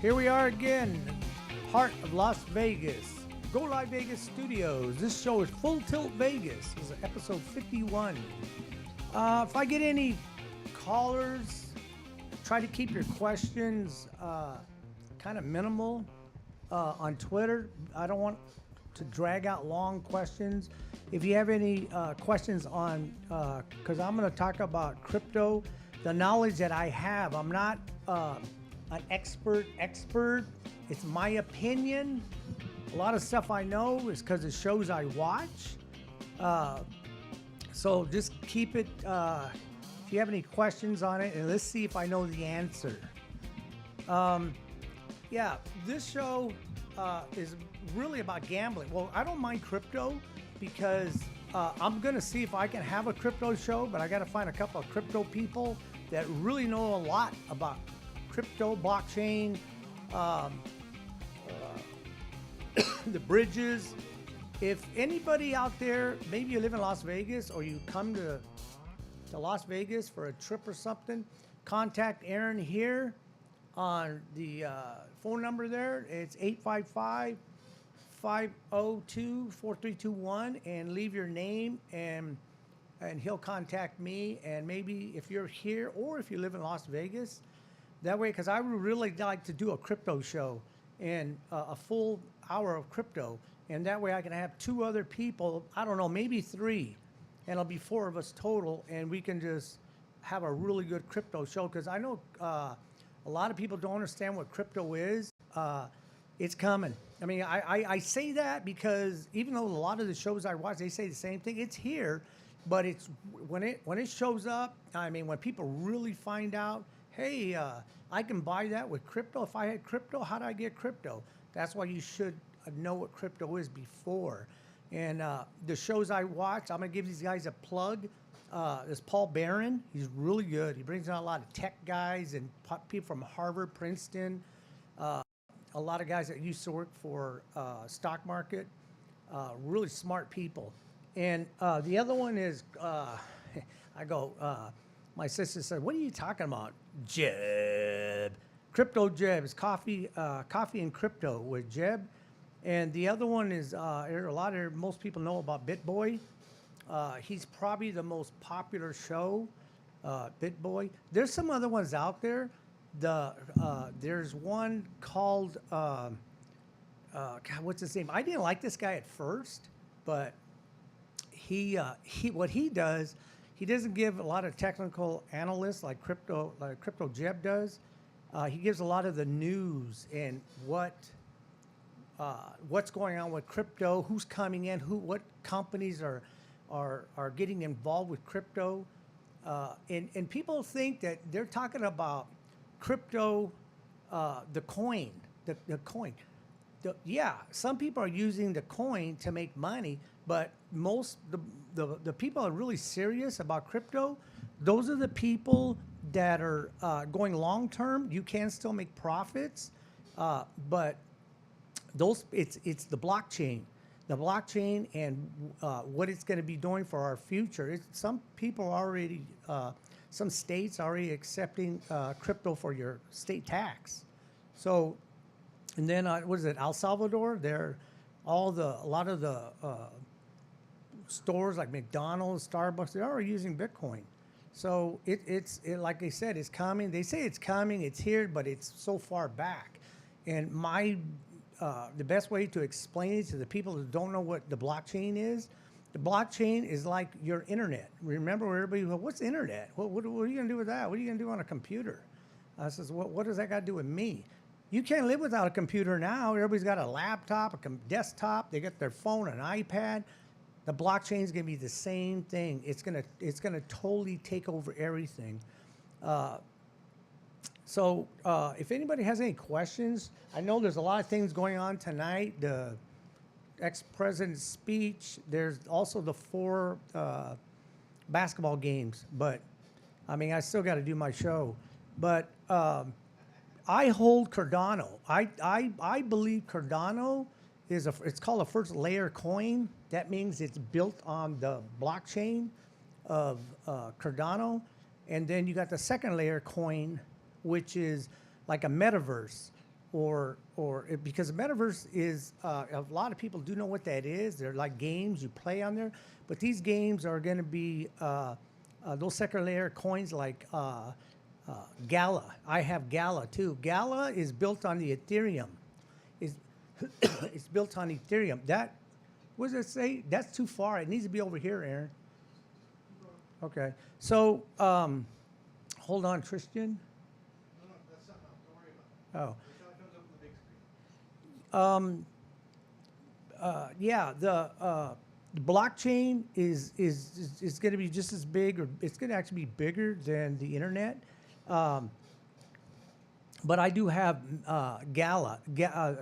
Here we are again, heart of Las Vegas, Go Live Vegas Studios. This show is Full Tilt Vegas. This is episode 51. If I get any callers, try to keep your questions kind of minimal on Twitter. I don't want to drag out long questions. If you have any questions on, because I'm going to talk about crypto, the knowledge that I have, I'm not an expert. It's my opinion. A lot of stuff I know is because of shows I watch. So just keep it, if you have any questions on it, and let's see if I know the answer. Yeah, this show is really about gambling. Well, I don't mind crypto because I'm going to see if I can have a crypto show, but I got to find a couple of crypto people that really know a lot about crypto, blockchain, the bridges. If anybody out there, maybe you live in Las Vegas or you come to Las Vegas for a trip or something, contact Aaron here on the phone number there. It's 855-502-4321, and leave your name, and he'll contact me. And maybe if you're here or if you live in Las Vegas, that way, because I would really like to do a crypto show and a full hour of crypto. And that way I can have two other people, I don't know, maybe three, and it'll be four of us total, and we can just have a really good crypto show. Because I know a lot of people don't understand what crypto is. It's coming. I mean, I say that because even though a lot of the shows I watch, they say the same thing. It's here, but it's when it shows up, I mean, when people really find out, hey, I can buy that with crypto. If I had crypto, how do I get crypto? That's why you should know what crypto is before. And the shows I watch, I'm going to give these guys a plug. There's Paul Barron. He's really good. He brings out a lot of tech guys and people from Harvard, Princeton, a lot of guys that used to work for stock market, really smart people. And the other one is, my sister said, what are you talking about? Jeb. Crypto Jeb. It's coffee and crypto with Jeb. And the other one is, most people know about BitBoy. He's probably the most popular show, BitBoy. There's some other ones out there. There's one called, God, what's his name? I didn't like this guy at first, but what he does, he doesn't give a lot of technical analysts like Crypto Jeb does. He gives a lot of the news and what's going on with crypto, who's coming in, what companies are getting involved with crypto, and people think that they're talking about crypto, the coin, the coin. Yeah, some people are using the coin to make money, but most the people are really serious about crypto. Those are the people that are going long term. You can still make profits, but it's the blockchain and what it's going to be doing for our future. Some people already, some states are already accepting crypto for your state tax. So, and then what is it? El Salvador? A lot of the stores like McDonald's, Starbucks, they're already using Bitcoin. So it's like I said, it's coming. They say it's coming, it's here, but it's so far back. And the best way to explain it to the people that don't know what the blockchain is like your internet. Remember where everybody goes, what's internet? What are you going to do with that? What are you going to do on a computer? I says, what does that got to do with me? You can't live without a computer now. Everybody's got a laptop, a desktop. They got their phone, an iPad. The blockchain is going to be the same thing. It's going to totally take over everything. So if anybody has any questions, I know there's a lot of things going on tonight. The ex-president's speech. There's also the 4 basketball games. But, I mean, I still got to do my show. But I hold Cardano. I believe Cardano it's called a first layer coin. That means it's built on the blockchain of Cardano. And then you got the second layer coin, which is like a metaverse. because the metaverse is a lot of people do know what that is. They're like games you play on there, but these games are going to be those second layer coins like Gala. I have Gala too. Gala is built on the Ethereum. Is It's built on Ethereum. That, what does it say? That's too far. It needs to be over here, Aaron. Okay. So hold on, Christian. No, that's something else. Don't worry about it. Oh. Wait till it comes up on the big screen. Yeah, the blockchain is going to be just as big, or it's going to actually be bigger than the internet. But I do have Gala,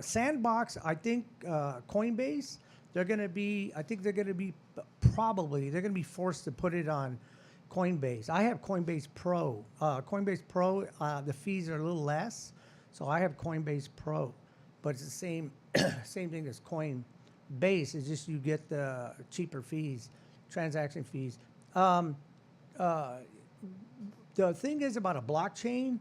Sandbox. I think Coinbase. They're going to be. I think they're going to be probably. They're going to be forced to put it on Coinbase. I have Coinbase Pro. Coinbase Pro. The fees are a little less, so I have Coinbase Pro. But it's the same same thing as Coinbase. It's just you get the cheaper fees, transaction fees. The thing is about a blockchain.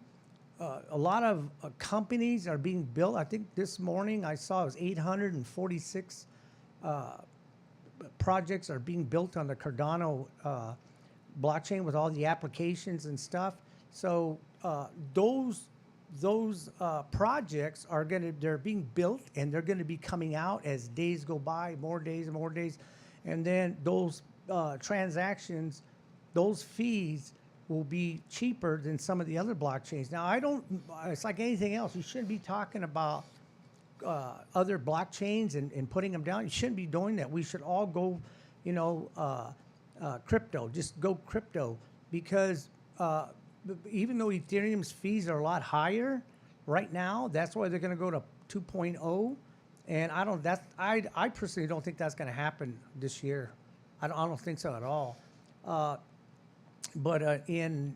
A lot of companies are being built. I think this morning I saw it was 846 projects are being built on the Cardano blockchain with all the applications and stuff. So those projects are they're being built, and they're going to be coming out as days go by, more days and more days, and then those transactions, those fees will be cheaper than some of the other blockchains. Now, it's like anything else. You shouldn't be talking about other blockchains and putting them down. You shouldn't be doing that. We should all go, crypto. Just go crypto, because even though Ethereum's fees are a lot higher right now, that's why they're going to go to 2.0. And I personally don't think that's going to happen this year. I don't think so at all. But in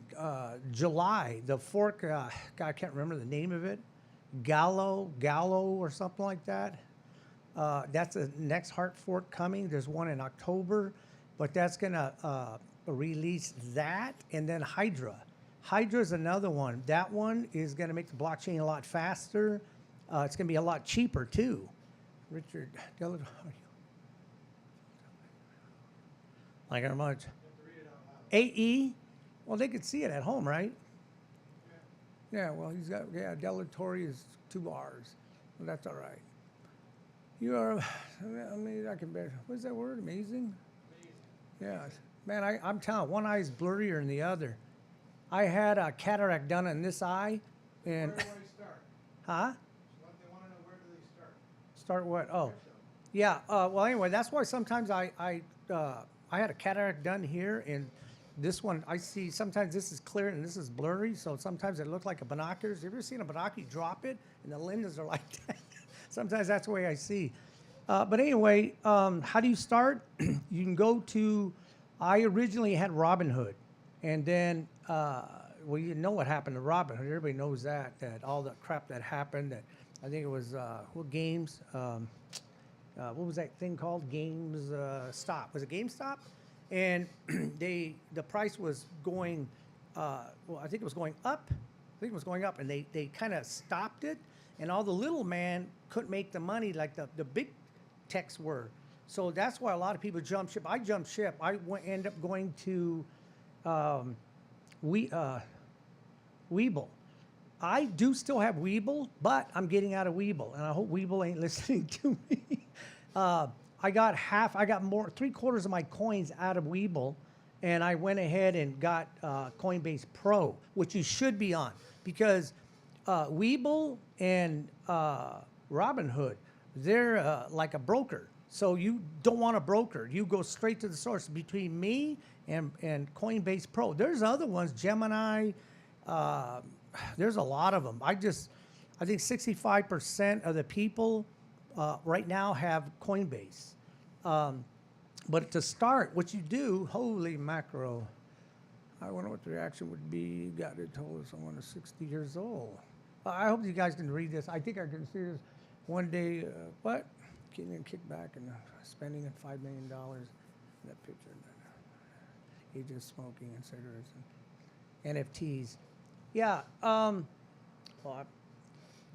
July, the fork, I can't remember the name of it, Gallo or something like that. That's the next hard fork coming. There's one in October, but that's going to release that. And then Hydra. Hydra is another one. That one is going to make the blockchain a lot faster. It's going to be a lot cheaper, too. Richard, like how much? AE? Well, they could see it at home, right? Yeah, well, he's got, Delatorre is 2 R's. Well, that's all right. You are, I mean, I can bear, what's that word? Amazing? Yeah. Man, I'm telling you, one eye is blurrier than the other. I had a cataract done in this eye, and. Where do they start? Huh? They want to know, where do they start? Start what? Oh. Yeah, well, anyway, that's why sometimes I had a cataract done here, and this one, I see sometimes this is clear and this is blurry, so sometimes it looks like a binoculars. Have you ever seen a binocular? You drop it, and the lenses are like that. Sometimes that's the way I see. But anyway, how do you start? You can go to, I originally had Robinhood, and then, well, you know what happened to Robinhood. Everybody knows that all the crap that happened, that I think it was, what games, what was that thing called? Games Stop. Was it GameStop? And the price was going, well, I think it was going up. And they kind of stopped it, and all the little man couldn't make the money like the big techs were. So that's why a lot of people jump ship. I jumped ship. I end up going to Webull. I do still have Webull, but I'm getting out of Webull, and I hope Webull ain't listening to me. I got 3/4 of my coins out of Webull, and I went ahead and got Coinbase Pro, which you should be on, because Webull and Robinhood, they're like a broker. So you don't want a broker. You go straight to the source. Between me and Coinbase Pro, there's other ones, Gemini. There's a lot of them. I think 65% of the people right now have Coinbase. But to start, what you do, holy macro, I wonder what the reaction would be. God, it told us someone is 60 years old. I hope you guys can read this. I think I can see this one day. What? Getting kickback and spending $5 million. That picture. Agents smoking and cigarettes and NFTs. Yeah. Well,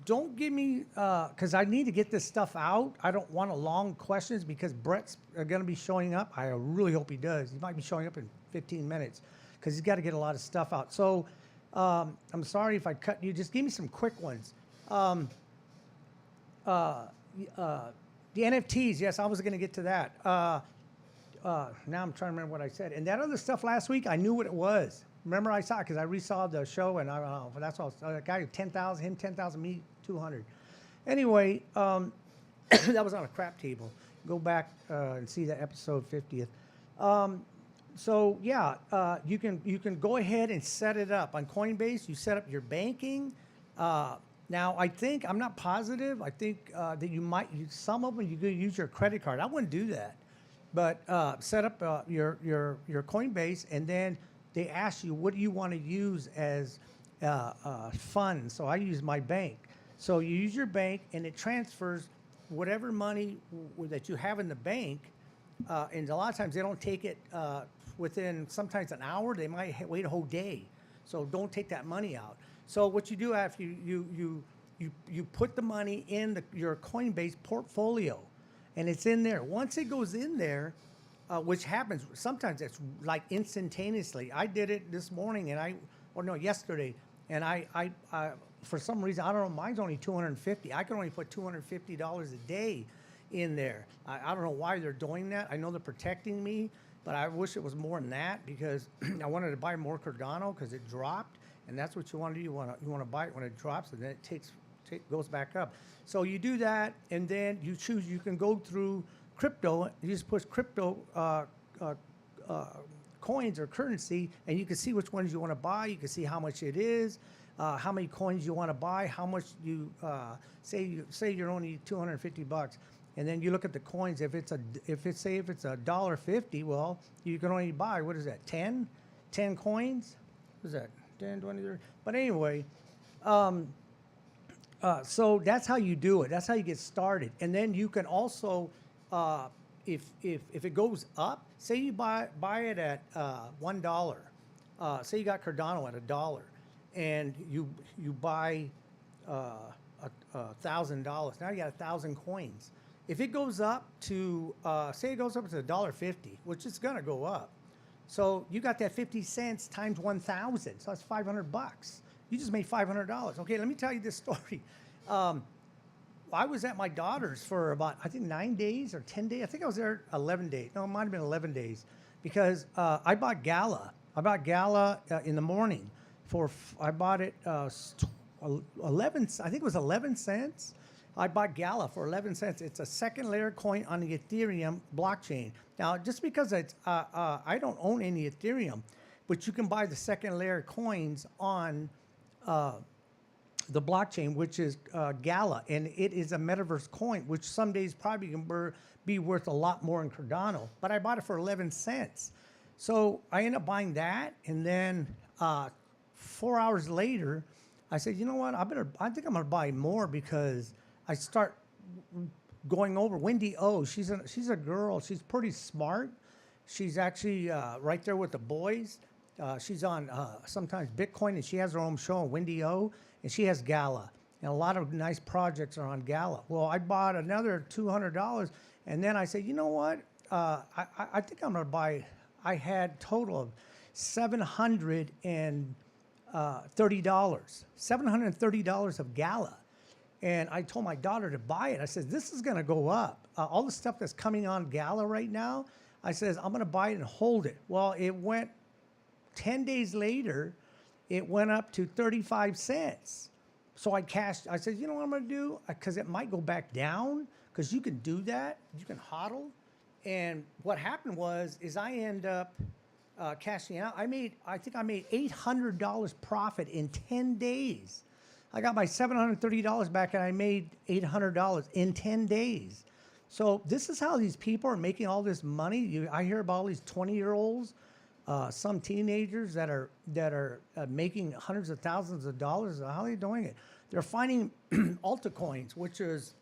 don't give me, because I need to get this stuff out. I don't want a long questions because Brett's going to be showing up. I really hope he does. He might be showing up in 15 minutes because he's got to get a lot of stuff out. So I'm sorry if I cut you. Just give me some quick ones. The NFTs, yes, I was going to get to that. Now I'm trying to remember what I said. And that other stuff last week, I knew what it was. Remember I saw it because I resaw the show and that's all. The guy 10,000, him 10,000, me 200. Anyway, that was on a crap table. Go back and see the episode 50th. So yeah, you can go ahead and set it up on Coinbase. You set up your banking. Now I think I'm not positive. I think that you might some of them you could use your credit card. I wouldn't do that, but set up your Coinbase and then they ask you what do you want to use as funds. So I use my bank. So you use your bank and it transfers whatever money that you have in the bank. And a lot of times they don't take it within sometimes an hour. They might wait a whole day. So don't take that money out. So what you do after you put the money in your Coinbase portfolio, and it's in there. Once it goes in there, which happens sometimes, it's like instantaneously. I did it this morning, yesterday, and I for some reason I don't know. Mine's only $250. I can only put $250 a day in there. I don't know why they're doing that. I know they're protecting me, but I wish it was more than that because I wanted to buy more Cardano because it dropped, and that's what you want to do. You want to buy it when it drops, and then it goes back up. So you do that, and then you choose. You can go through crypto. You just push crypto coins or currency, and you can see which ones you want to buy. You can see how much it is, how many coins you want to buy, how much you say you're only $250. And then you look at the coins. If it's $1.50, well, you can only buy, what is that, 10 coins? What is that, 10, 20, 30? But anyway, so that's how you do it. That's how you get started. And then you can also, if it goes up, say you buy it at $1. Say you got Cardano at $1, and you buy $1,000. Now you got 1,000 coins. If it goes up to, say it goes up to $1.50, which is gonna go up, so you got that 50 cents times 1,000, so that's $500. You just made $500. Okay, let me tell you this story. I was at my daughter's for about, I think 9 days or 10 days. I think I was there 11 days. No, it might have been 11 days because I bought Gala. I bought Gala in the morning I bought it 11, I think it was 11 cents. I bought Gala for 11 cents. It's a second layer coin on the Ethereum blockchain. Now, just because I don't own any Ethereum, but you can buy the second layer coins on the blockchain, which is Gala, and it is a metaverse coin, which some days probably can be worth a lot more in Cardano. But I bought it for 11 cents. So I ended up buying that, and then 4 hours later, I said, you know what, I think I'm gonna buy more because I start going over Wendy O. She's a girl. She's pretty smart. She's actually right there with the boys. She's on sometimes Bitcoin, and she has her own show on Wendy O, and she has Gala. And a lot of nice projects are on Gala. Well, I bought another $200, and then I said, you know what? I think I'm going to buy. I had total of $730. $730 of Gala. And I told my daughter to buy it. I said, this is going to go up. All the stuff that's coming on Gala right now, I says, I'm going to buy it and hold it. Well, it went 10 days later, it went up to 35 cents. So I cashed. I said, you know what I'm going to do? Because it might go back down, because you can do that. You can hodl. And what happened is I end up cashing out. I think I made $800 profit in 10 days. I got my $730 back, and I made $800 in 10 days. So this is how these people are making all this money. I hear about all these 20-year-olds, some teenagers that are making hundreds of thousands of dollars. How are they doing it? They're finding altcoins, which is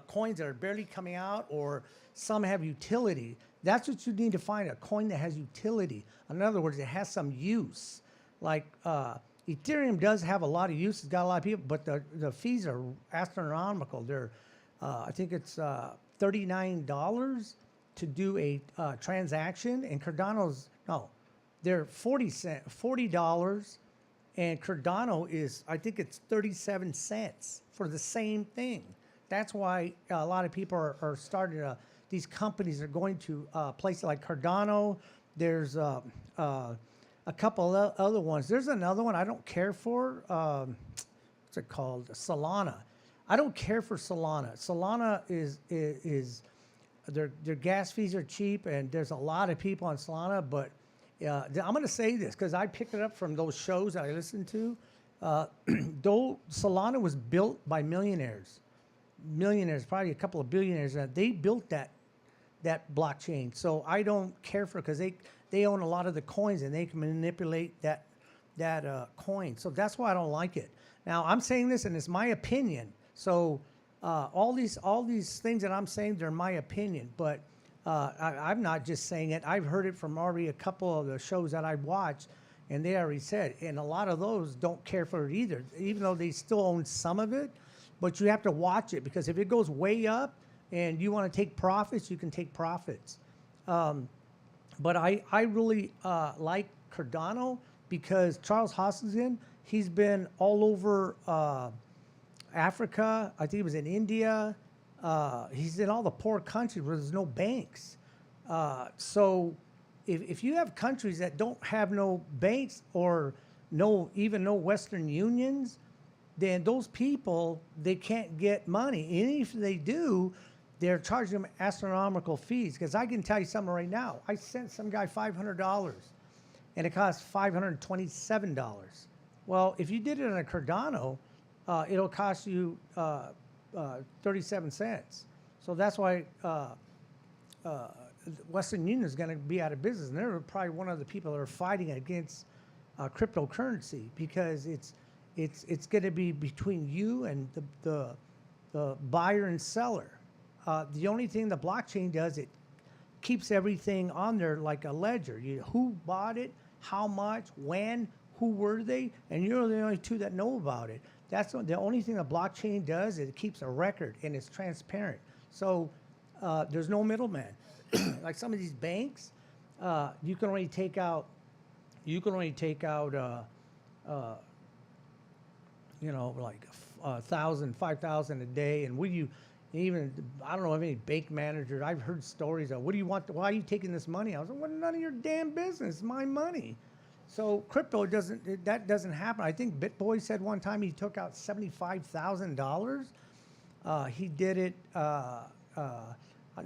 coins that are barely coming out, or some have utility. That's what you need to find, a coin that has utility. In other words, it has some use. Like Ethereum does have a lot of use. It's got a lot of people, but the fees are astronomical. They're, I think it's $39 to do a transaction, and Cardano's no, they're $40, and Cardano is, I think it's 37 cents for the same thing. That's why a lot of people are starting to. These companies are going to places like Cardano. There's a couple of other ones. There's another one I don't care for. What's it called? Solana. I don't care for Solana. Solana is their gas fees are cheap, and there's a lot of people on Solana. But I'm going to say this because I picked it up from those shows that I listened to. Though Solana was built by millionaires, probably a couple of billionaires, and they built that blockchain. So I don't care for it because they own a lot of the coins and they can manipulate that coin. So that's why I don't like it. Now I'm saying this and it's my opinion. So all these things that I'm saying, they're my opinion. But I'm not just saying it. I've heard it from already a couple of the shows that I've watched, and they already said. And a lot of those don't care for it either, even though they still own some of it. But you have to watch it because if it goes way up and you want to take profits, you can take profits. But I really like Cardano because Charles Hoskinson, he's been all over Africa. I think he was in India. He's in all the poor countries where there's no banks. So if you have countries that don't have no banks or even no Western unions, then those people, they can't get money. And if they do, they're charging them astronomical fees. Because I can tell you something right now. I sent some guy $500, and it cost $527. Well, if you did it on a Cardano, it'll cost you 37 cents. So that's why Western Union is going to be out of business. And they're probably one of the people that are fighting against cryptocurrency because it's going to be between you and the buyer and seller. The only thing the blockchain does, it keeps everything on there like a ledger. Who bought it, how much, when, who were they, and you're the only two that know about it. That's the only thing the blockchain does. Is it keeps a record and it's transparent. So there's no middleman. Like some of these banks, you can only take out. Like 1,000, 5,000 a day. And I don't know of any bank manager. I've heard stories of, why are you taking this money? I was like, well, none of your damn business. It's my money. So crypto that doesn't happen. I think BitBoy said one time he took out $75,000. He did it, no,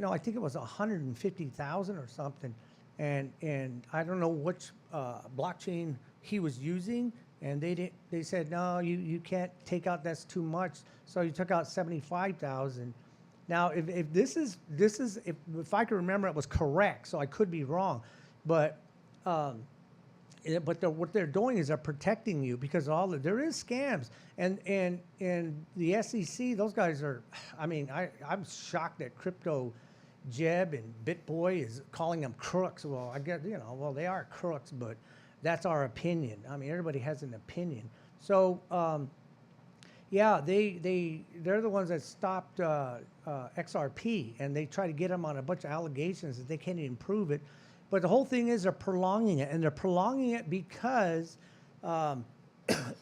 I think it was 150,000 or something. And I don't know which blockchain he was using. And they said, no, you can't take out, that's too much. So he took out 75,000. Now, if I can remember, it was correct. So I could be wrong, but what they're doing is they're protecting you because there is scams, and the SEC, those guys are. I mean, I'm shocked that Crypto Jeb and BitBoy is calling them crooks. Well, I guess they are crooks, but that's our opinion. I mean, everybody has an opinion. So, they're the ones that stopped XRP, and they try to get them on a bunch of allegations that they can't even prove it. But the whole thing is they're prolonging it, and they're prolonging it because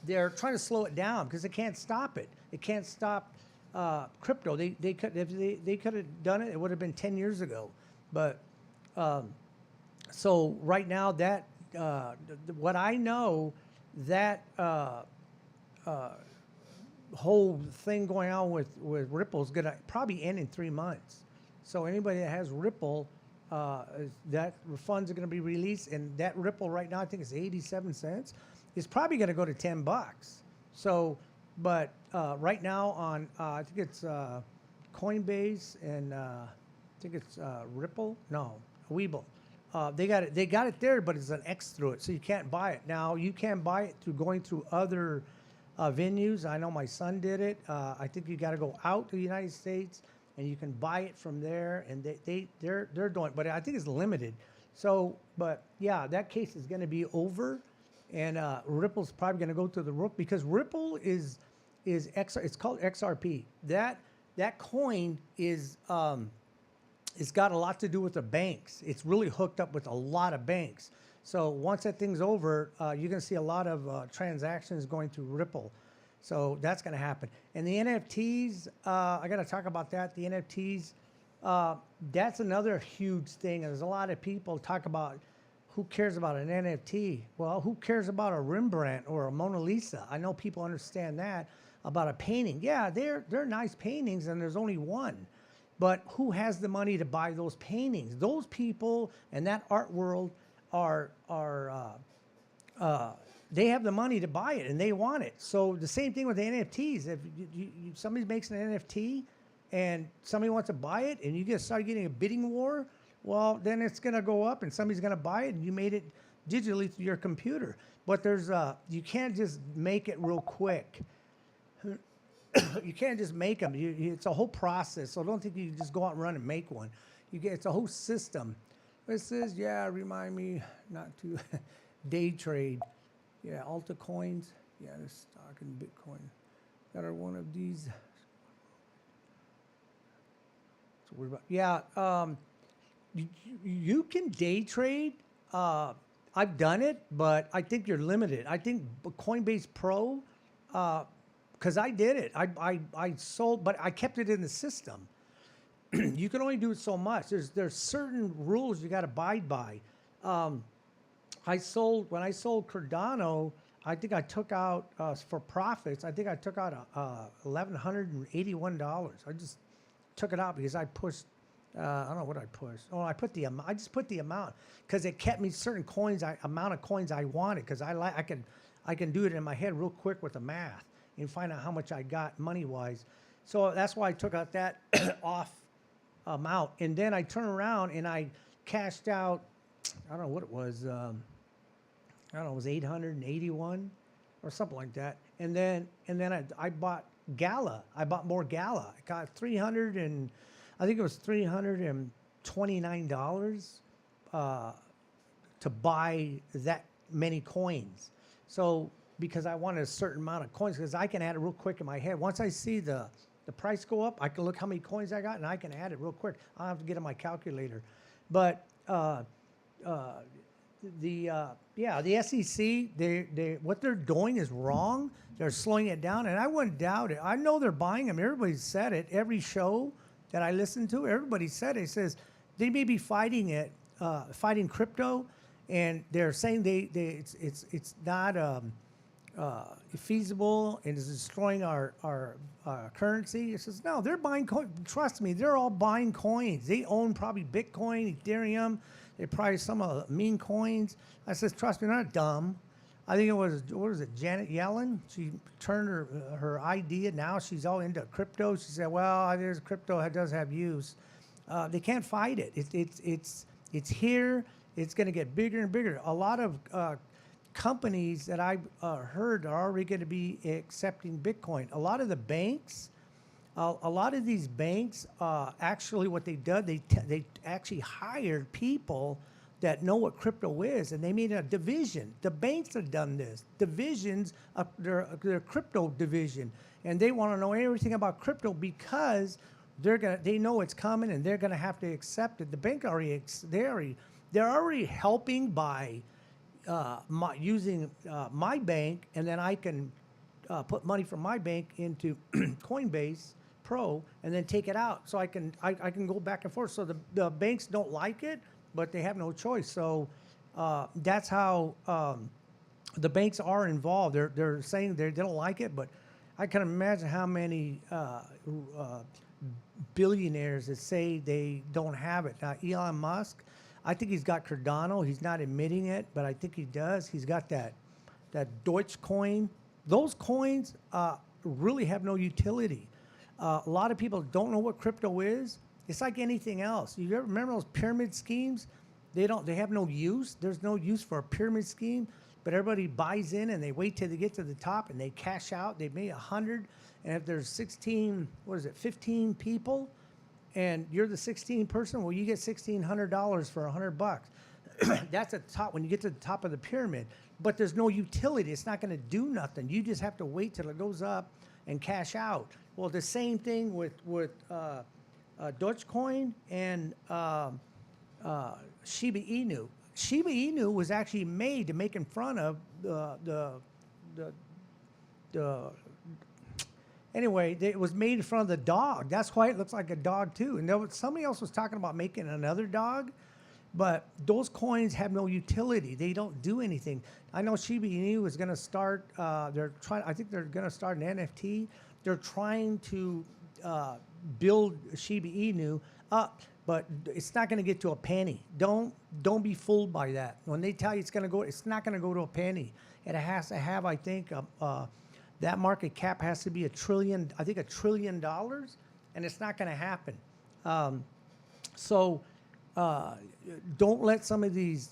they're trying to slow it down because they can't stop it. It can't stop crypto. They could have done it. It would have been 10 years ago. But so right now that what I know, that whole thing going on with Ripple is going to probably end in 3 months. So anybody that has Ripple, that funds are going to be released, and that Ripple right now I think is 87 cents. It's probably going to go to $10. So, but right now on I think it's Coinbase and I think it's Ripple. No, Webull. They got it there, but it's an X through it, so you can't buy it. Now you can buy it through going through other venues. I know my son did it. I think you got to go out to the United States, and you can buy it from there, and they're doing it, but I think it's limited. So, but yeah, that case is going to be over, and Ripple's probably going to go to the roof because Ripple is it's called XRP. That coin is it's got a lot to do with the banks. It's really hooked up with a lot of banks. So once that thing's over, you're going to see a lot of transactions going through Ripple. So that's going to happen. And the NFTs, I got to talk about that. The NFTs, that's another huge thing. There's a lot of people talk about who cares about an NFT. Well, who cares about a Rembrandt or a Mona Lisa? I know people understand that about a painting. Yeah, they're nice paintings, and there's only one. But who has the money to buy those paintings? Those people and that art world they have the money to buy it and they want it. So the same thing with the NFTs. If somebody makes an NFT and somebody wants to buy it and you start getting a bidding war, well, then it's going to go up and somebody's going to buy it and you made it digitally through your computer. But you can't just make it real quick. You can't just make them. It's a whole process. So don't think you can just go out and run and make one. It's a whole system. It says, yeah, remind me not to day trade. Yeah, Alta coins. Yeah, the stock in Bitcoin that are one of these. So we're about, yeah, you can day trade. I've done it, but I think you're limited. I think Coinbase Pro, because I did it. I sold, but I kept it in the system. You can only do it so much. There's certain rules you got to abide by. When I sold Cardano, I think I took out for profits. I think I took out $1,181. I just took it out because I pushed. I don't know what I pushed. Oh, I just put the amount because it kept me certain coins, amount of coins I wanted because I can do it in my head real quick with the math and find out how much I got money wise. So that's why I took out that off amount, and then I turned around and I cashed out. I don't know what it was. I don't know. It was 881 or something like that. And then I bought Gala. I bought more Gala. I got I think it was $329 to buy that many coins. So because I wanted a certain amount of coins, because I can add it real quick in my head. Once I see the price go up, I can look how many coins I got, and I can add it real quick. I don't have to get on my calculator. But the SEC, what they're doing is wrong. They're slowing it down, and I wouldn't doubt it. I know they're buying them. Everybody's said it. Every show that I listen to, everybody said it. It says they may be fighting crypto, and they're saying it's not feasible and is destroying our currency. It says no, they're buying coins. Trust me, they're all buying coins. They own probably Bitcoin, Ethereum. They probably some meme coins. I says, trust me, they're not dumb. I think it was, what was it, Janet Yellen? She turned her idea. Now she's all into crypto. She said, well, there's crypto that does have use. They can't fight it. It's here. It's going to get bigger and bigger. A lot of companies that I've heard are already going to be accepting Bitcoin. A lot of the banks, a lot of these banks, actually what they did, they actually hired people that know what crypto is, and they made a division. The banks have done this. Divisions, their crypto division, and they want to know everything about crypto because they know it's coming and they're gonna have to accept it. The bank they're already helping by using my bank, and then I can put money from my bank into Coinbase Pro and then take it out, so I can go back and forth. So the banks don't like it, but they have no choice. So that's how the banks are involved. They're saying they don't like it, but I can imagine how many billionaires that say they don't have it. Now, Elon Musk, I think he's got Cardano. He's not admitting it, but I think he does. He's got that Dogecoin. Those coins really have no utility. A lot of people don't know what crypto is. It's like anything else. You ever remember those pyramid schemes? They have no use. There's no use for a pyramid scheme, but everybody buys in and they wait till they get to the top and they cash out. They made 100, and if there's 15 people, and you're the 16th person, well, you get $1,600 for $100. That's at the top when you get to the top of the pyramid. but there's no utility. It's not going to do nothing. You just have to wait till it goes up and cash out. Well, the same thing with Dogecoin and Shiba Inu. Shiba Inu was actually made to make in front of the anyway, it was made in front of the dog. That's why it looks like a dog too. And somebody else was talking about making another dog, but those coins have no utility. They don't do anything. I know Shiba Inu is going to start. I think they're going to start an NFT. They're trying to build Shiba Inu up, but it's not going to get to a penny. Don't be fooled by that. When they tell you it's going to go, it's not going to go to a penny. It has to have, I think, that market cap has to be $1 trillion, $1 trillion, and it's not going to happen. So don't let some of these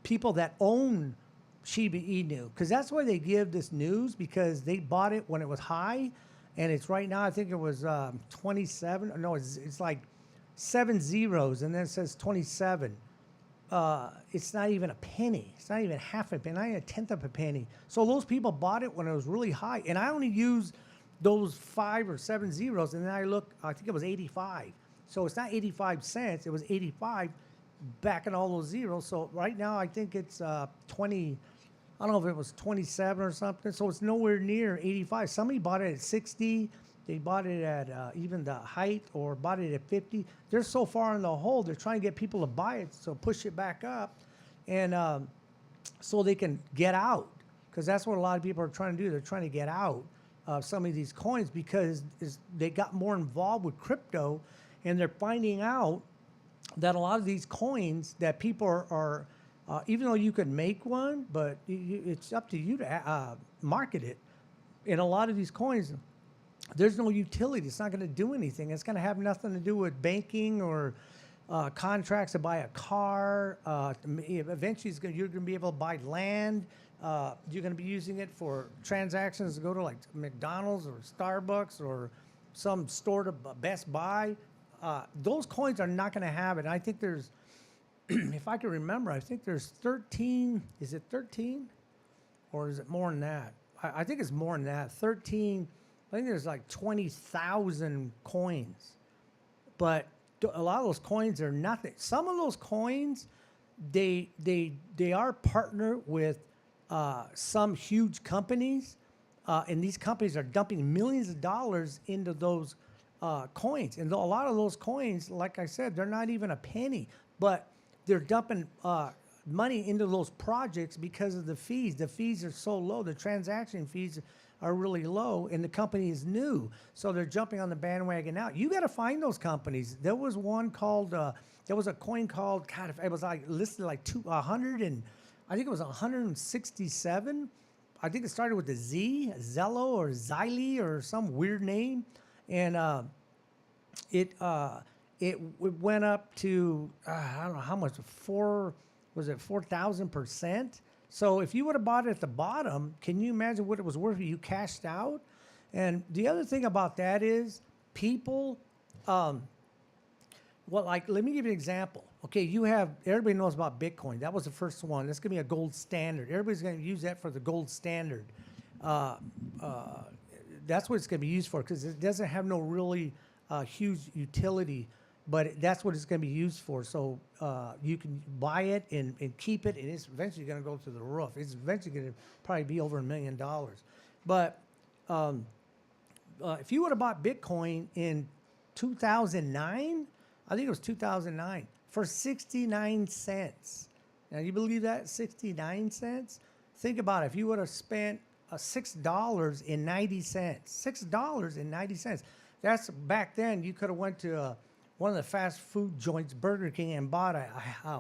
people that own Shiba Inu, because that's why they give this news, because they bought it when it was high, and it's right now, I think it was 27. No, it's like 7 zeros, and then it says 27. It's not even a penny. It's not even half a penny, not even a tenth of a penny. So those people bought it when it was really high. And I only use those 5 or 7 zeros, and then I think it was 85. So it's not 85 cents, it was 85 back in all those zeros. So right now I think it's 20, I don't know if it was 27 or something. So it's nowhere near 85. Somebody bought it at 60. They bought it at even the height, or bought it at 50. They're so far in the hole, they're trying to get people to buy it, so push it back up, and so they can get out, because that's what a lot of people are trying to do. They're trying to get out of some of these coins because they got more involved with crypto, and they're finding out that a lot of these coins that people are even though you could make one, but it's up to you to market it. And a lot of these coins, there's no utility. It's not going to do anything. It's going to have nothing to do with banking or contracts to buy a car. Eventually, you're going to be able to buy land. You're going to be using it for transactions to go to like McDonald's or Starbucks or some store to Best Buy. Those coins are not going to have it. I think there's, if I can remember, I think there's 13. Is it 13? Or is it more than that? I think it's more than that. 13. I think there's like 20,000 coins, but a lot of those coins are nothing. Some of those coins, they are partnered with some huge companies, and these companies are dumping millions of dollars into those coins. And a lot of those coins, like I said, they're not even a penny, but they're dumping money into those projects because of the fees. The fees are so low. The transaction fees are really low, and the company is new, so they're jumping on the bandwagon now. You got to find those companies. There was one called, there was a coin called, God, it was like listed like 200, and I think it was 167. I think it started with a Z, Zello or Xylee or some weird name, and it went up to I don't know how much, 4,000%. So if you would have bought it at the bottom, can you imagine what it was worth if you cashed out? And the other thing about that is people, well, like, let me give you an example. Okay, everybody knows about Bitcoin. That was the first one. That's going to be a gold standard. Everybody's going to use that for the gold standard. That's what it's going to be used for, because it doesn't have no really huge utility, but that's what it's going to be used for. So you can buy it and keep it, and it's eventually going to go to the roof. It's eventually going to probably be over $1 million. But if you would have bought Bitcoin in 2009, I think it was 2009, for 69 cents. Now, you believe that? 69 cents? Think about it. If you would have spent $6.90, $6.90. That's back then. You could have went to one of the fast food joints, Burger King, and bought a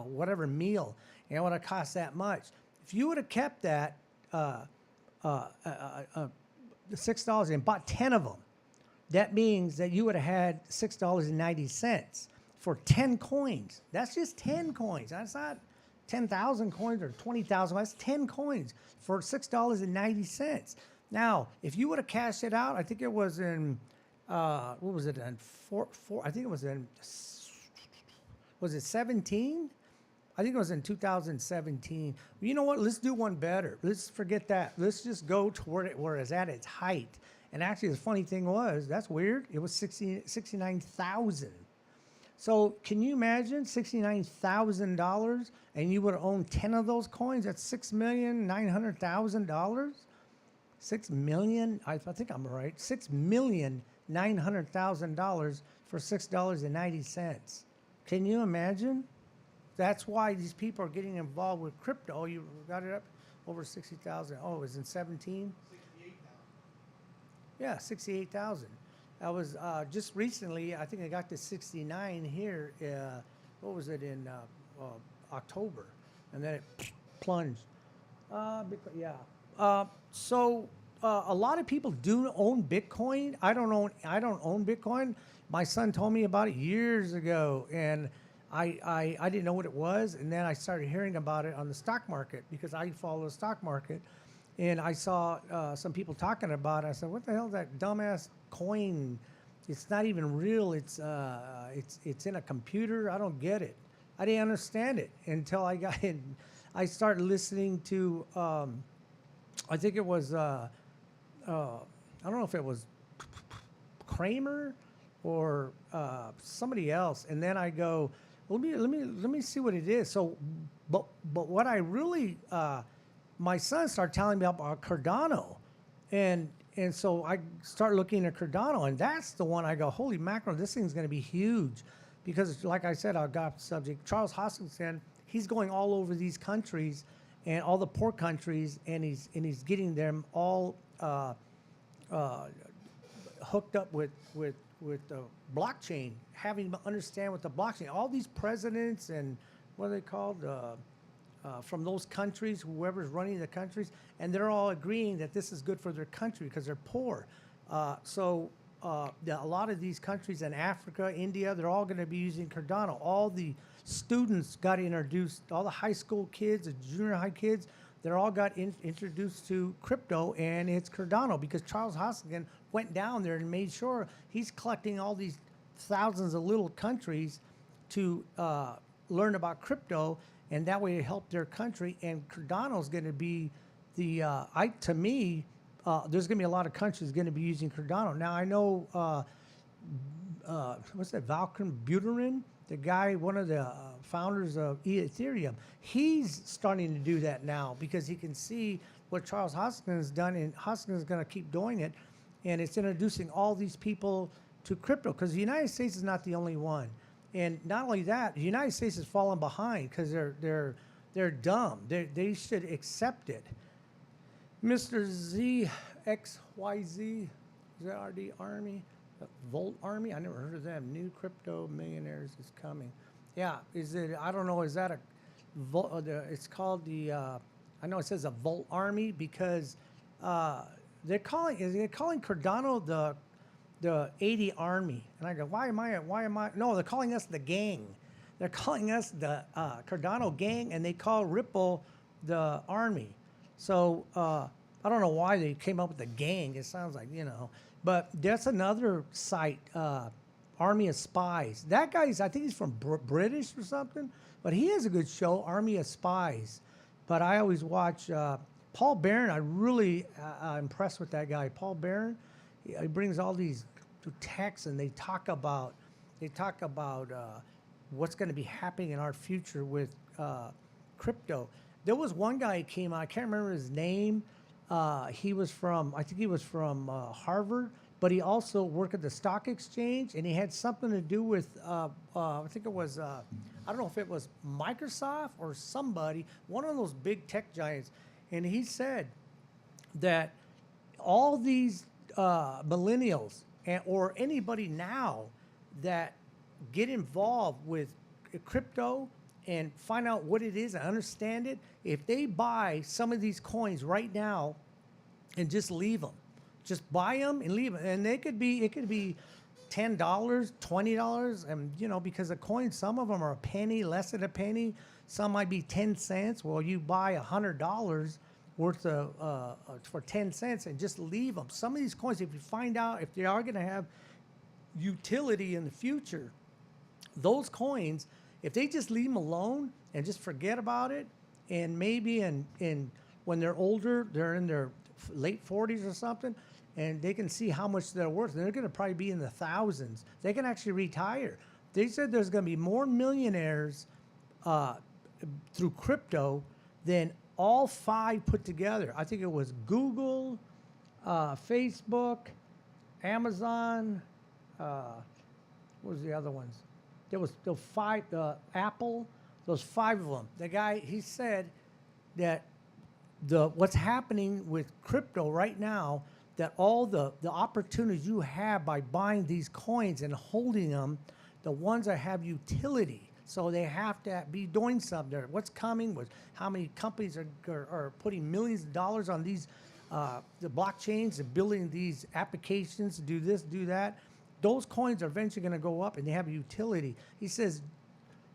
whatever meal, and it would have cost that much. If you would have kept that $6 and bought 10 of them, that means that you would have had $6.90 for 10 coins. That's just 10 coins. That's not 10,000 coins or 20,000. That's 10 coins for $6.90. Now, if you would have cashed it out, I think it was in what was it? In I think it was in, was it 17? I think it was in 2017. You know what? Let's do one better. Let's forget that. Let's just go to where it's at its height. And actually, the funny thing was, that's weird. It was 69,000. So can you imagine $69,000 and you would have owned 10 of those coins? That's $6,900,000. 6 million. I think I'm right. $6,900,000 for $6.90. Can you imagine? That's why these people are getting involved with crypto. Oh, you got it up over 60,000. Oh, it was in 17. 68,000. Yeah, 68,000. I was just recently. I think I got to 69 here. What was it in October, and then it plunged. Yeah. So a lot of people do own Bitcoin. I don't own Bitcoin. My son told me about it years ago, and I didn't know what it was. And then I started hearing about it on the stock market because I follow the stock market. And I saw some people talking about it. I said, "What the hell is that dumbass coin? It's not even real. It's in a computer. I don't get it. I didn't understand it until I got in. I started listening to. I think it was. I don't know if it was Kramer or somebody else. And then I go, let me see what it is. So, but what I really my son started telling me about Cardano, and so I start looking at Cardano, and that's the one I go, holy mackerel, this thing's going to be huge, because like I said, I got subject. Charles Hoskinson, he's going all over these countries, and all the poor countries, and he's getting them all hooked up with the blockchain, having them understand what the blockchain. All these presidents and what are they called? From those countries, whoever's running the countries, and they're all agreeing that this is good for their country because they're poor. A lot of these countries in Africa, India, they're all going to be using Cardano. All the students got introduced, all the high school kids, the junior high kids, they're all got introduced to crypto, and it's Cardano because Charles Hoskinson went down there and made sure he's collecting all these thousands of little countries to learn about crypto, and that way it helped their country. And Cardano is going to be the to me, there's going to be a lot of countries going to be using Cardano. Now I know what's that, Valkyrie Buterin, the guy, one of the founders of Ethereum. He's starting to do that now because he can see what Charles Hoskinson has done, and Hoskinson is going to keep doing it, and it's introducing all these people to crypto because the United States is not the only one. And not only that, the United States has fallen behind because they're dumb. They should accept it. Mr. ZXYZ, ZRD Army, Volt Army. I never heard of them. New crypto millionaires is coming. Yeah, is it? I don't know. Is that a Volt? It's called the. I know it says a Volt Army because they're calling Cardano the 80 Army, and I go, why am I? No, they're calling us the gang. They're calling us the Cardano gang, and they call Ripple the Army. So I don't know why they came up with the gang. It sounds like, but that's another site, Army of Spies. That guy's, I think he's from British or something, but he has a good show, Army of Spies. But I always watch Paul Barron. I really impressed with that guy, Paul Barron. He brings all these texts, and they talk about what's going to be happening in our future with crypto. There was one guy who came out, I can't remember his name. I think he was from Harvard, but he also worked at the stock exchange, and he had something to do with, I think it was, I don't know if it was Microsoft or somebody, one of those big tech giants. And he said that all these millennials or anybody now that get involved with crypto and find out what it is and understand it, if they buy some of these coins right now and just leave them, just buy them and leave them, and it could be $10, $20, and because the coins, some of them are a penny, less than a penny, some might be 10 cents. Well, you buy $100 worth of for 10 cents and just leave them. Some of these coins, if you find out if they are going to have utility in the future, those coins, if they just leave them alone and just forget about it, and maybe in when they're older, they're in their late 40s or something, and they can see how much they're worth. They're going to probably be in the thousands. They can actually retire. They said there's going to be more millionaires through crypto than all 5 put together. I think it was Google, Facebook, Amazon. What was the other ones? There was the 5. Apple. Those 5 of them. The guy, he said that what's happening with crypto right now, that all the opportunities you have by buying these coins and holding them, the ones that have utility. So they have to be doing something. What's coming with how many companies are putting millions of dollars on these the blockchains and building these applications to do this, do that. Those coins are eventually going to go up and they have a utility. He says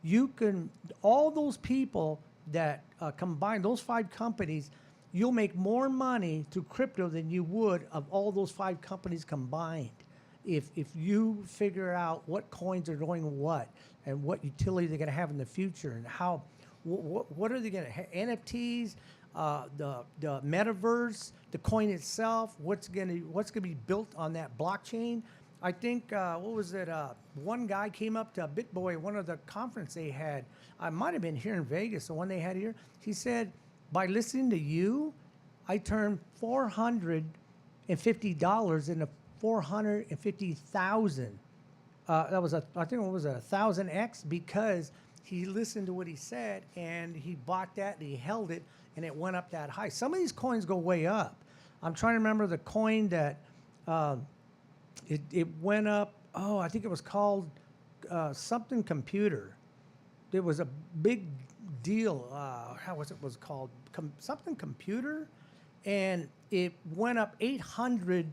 you can, all those people that combine, those 5 companies, you'll make more money through crypto than you would of all those 5 companies combined. If you figure out what coins are doing what and what utility they're going to have in the future and how, what are they going to have, NFTs, the metaverse, the coin itself, what's going to be built on that blockchain. I think what was it? One guy came up to BitBoy, one of the conference they had. I might have been here in Vegas, the one they had here. He said, by listening to you, I turned $450 into 450,000. That was I think it was 1,000x because he listened to what he said and he bought that and he held it and it went up that high. Some of these coins go way up. I'm trying to remember the coin that it went up. Oh, I think it was called something computer. It was a big deal. How was called? Something computer, and it went up 800.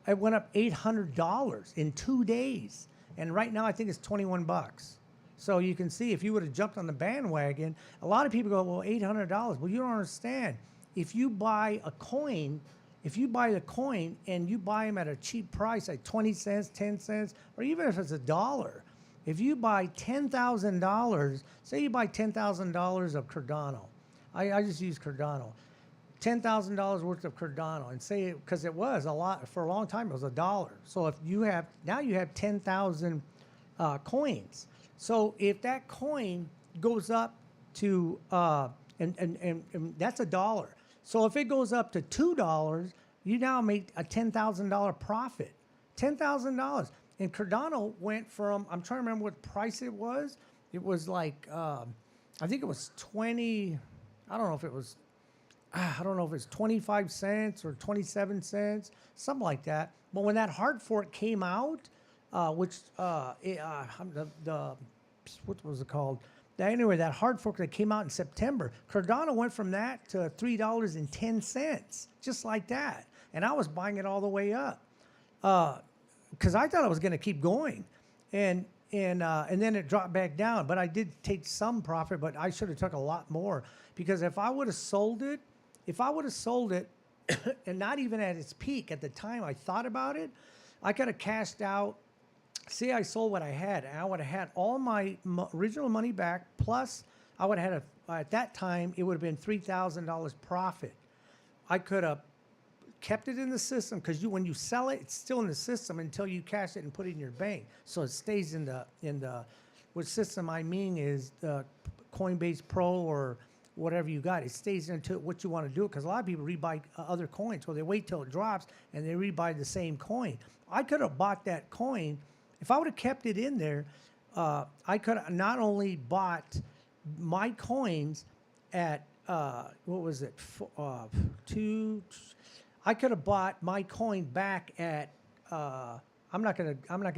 It went up $800 in 2 days, and right now I think it's $21. So you can see if you would have jumped on the bandwagon, a lot of people go, well, $800. Well, you don't understand. If you buy a coin, if you buy the coin and you buy them at a cheap price, like 20 cents, 10 cents, or even if it's $1, if you buy $10,000, say you buy $10,000 of Cardano, I just use Cardano, $10,000 worth of Cardano, and say, because it was a lot, for a long time it was $1. So if you have, now you have 10,000 coins. So if that coin goes up to, and that's $1. So if it goes up to $2, you now make a $10,000 profit. $10,000. And Cardano went from, I'm trying to remember what price it was. It was like, I think it was 20, I don't know if it was 25 cents or 27 cents, something like that. But when that hard fork came out, what was it called? Anyway, that hard fork that came out in September, Cardano went from that to $3.10, just like that. And I was buying it all the way up because I thought it was going to keep going, and then it dropped back down. But I did take some profit, but I should have took a lot more because if I would have sold it, and not even at its peak at the time I thought about it, I could have cashed out. Say I sold what I had, and I would have had all my original money back, plus I would have had, at that time, it would have been $3,000 profit. I could have kept it in the system, because when you sell it, it's still in the system until you cash it and put it in your bank. So it stays in the which system I mean is the Coinbase Pro or whatever you got. It stays into what you want to do, because a lot of people rebuy other coins, so they wait till it drops and they rebuy the same coin. I could have bought that coin. If I would have kept it in there, I could have not only bought my coins at what was it, I could have bought my coin back at. I'm not gonna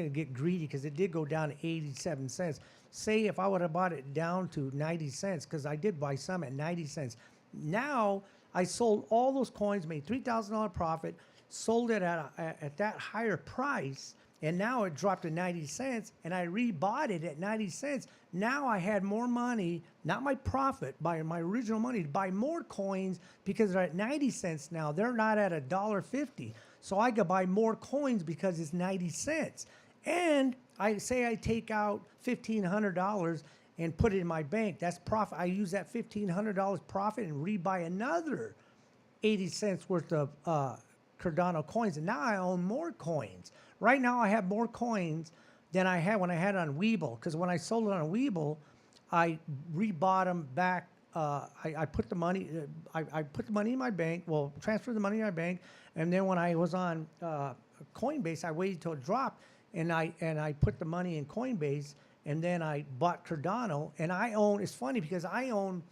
get greedy because it did go down to 87 cents. Say if I would have bought it down to 90 cents, because I did buy some at 90 cents. Now I sold all those coins, made $3,000 profit, sold it at that higher price. And now it dropped to 90 cents, and I rebought it at 90 cents. Now I had more money, not my profit, by my original money, to buy more coins because they're at 90 cents now. They're not at $1.50. So I could buy more coins because it's 90 cents. And I say I take out $1,500, and put it in my bank. That's profit. I use that $1,500 profit and rebuy another 80 cents worth of Cardano coins, and now I own more coins. Right now, I have more coins than I had when I had it on Webull, because when I sold it on Webull, I rebought them back. I put the money. I put the money in my bank. Well, transferred the money in my bank, and then when I was on Coinbase, I waited till it dropped, and I put the money in Coinbase, and then I bought Cardano, and I own. It's funny because I own